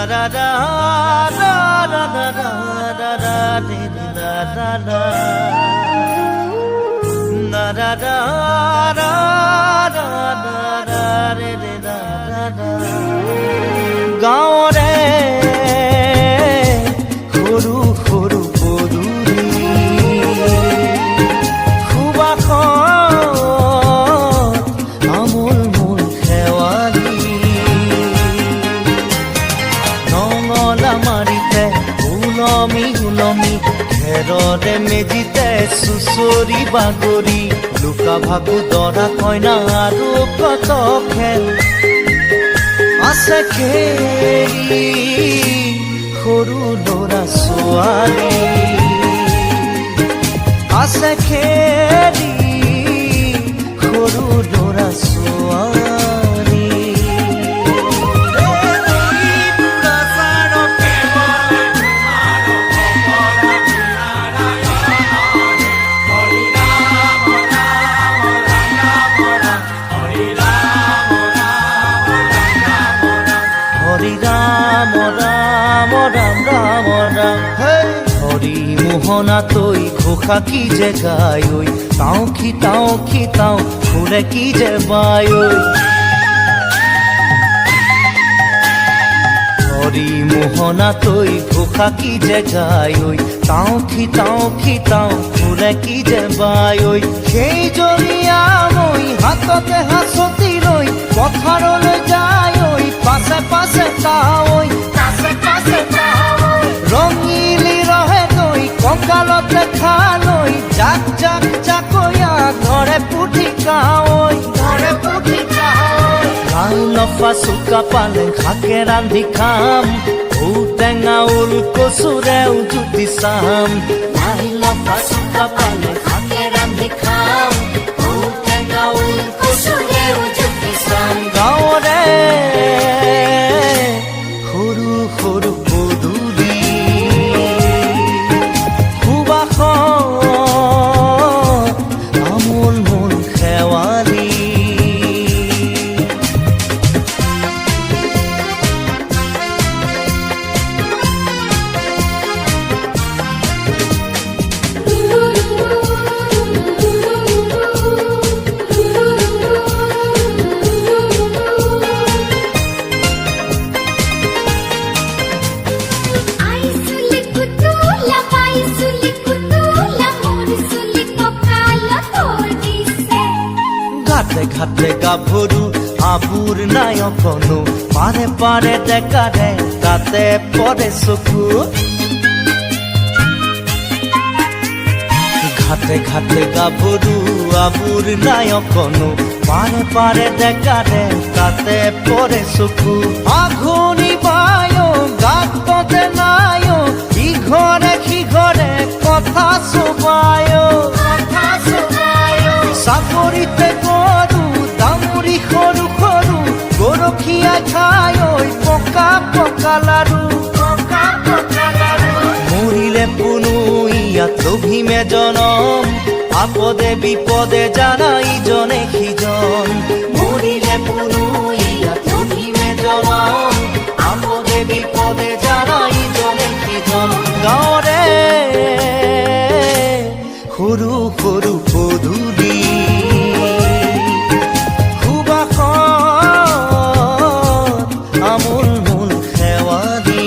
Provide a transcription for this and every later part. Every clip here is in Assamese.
da da da da da da da da da da da na da da da da da re re da da da gaon re khoru khoru poduri khuba khon amul mul khewali nongola marite ulomi ulomi ঘেৰৰে মেজিতে চুচৰি বাগৰি লুকা ভাকু দৰা কইনা আৰু কত খেল আছে খেলি সৰু ল'ৰা ছোৱালী আছে খেলি সৰু ল'ৰা ছোৱালী হরি মোহনা তৈ ঘোষা কি যে গায় তাও খিতাও ফুলে কি যে বায় হরি মোহনা তৈ ঘোষা কি যে গায় তাও খিতাও ফুলে কি যে বায় সেই জৰিয়া মই হাততে হাসতি লৈ পথাৰলৈ যায় পাছে পাছে তাই ৰঙিলি ৰহে তৈ কঁকালতে খালৈ জাক জাক জাকৈয়া ঘৰে পুঠি কাৱৈ লাও লফা চুকা পালে শাকে ৰান্ধি খাম ঔটেঙা ওল কচুৰেও জুতি চাম লাই লফা চুকা পালে শাকে ৰান্ধি খাম ঔটেঙা ওল কচুৰেও জুতি চাম গাঁৱৰে সৰু সৰু পদূলি সুবাসত আমোল মোল শেৱালি ঘাটে গাভৰু আবুৰ নাই অকনো পাৰে পাৰে ডেকাৰে তাতে পৰে চকু ঘাটে ঘাটে গাভৰু আবুৰ নাই অকনো পাৰে পাৰে ডেকাৰে তাতে পৰে চকু আঘোনি বায় গাততে নাই ইঘৰে সিঘৰে কথা চবায় চাপৰিতে গৰু দামুৰি সৰু সৰু গৰখীয়া খায় পকা পকা লাৰু মৰিলে পুনু ইয়াত লভিমে জনম আপদে বিপদে জানা ইজনে সিজন মৰিলে পুনু ইয়াত লভিমে জনম আপদে বিপদে জানা ইজনে সিজন গাঁৱৰে সৰু সৰু পদূলি আমোল মোল শেৱালি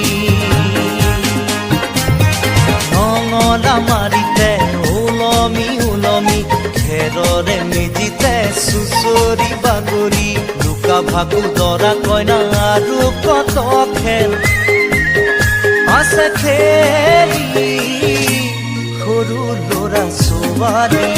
নঙলা মাৰিতে ওলমি ওলমি ঘেৰৰে মেজিতে চুচৰি বাগৰি লুকা ভাকু দৰা কইনা আৰু কত খেল আছে খেলি সৰু ল'ৰা ছোৱালী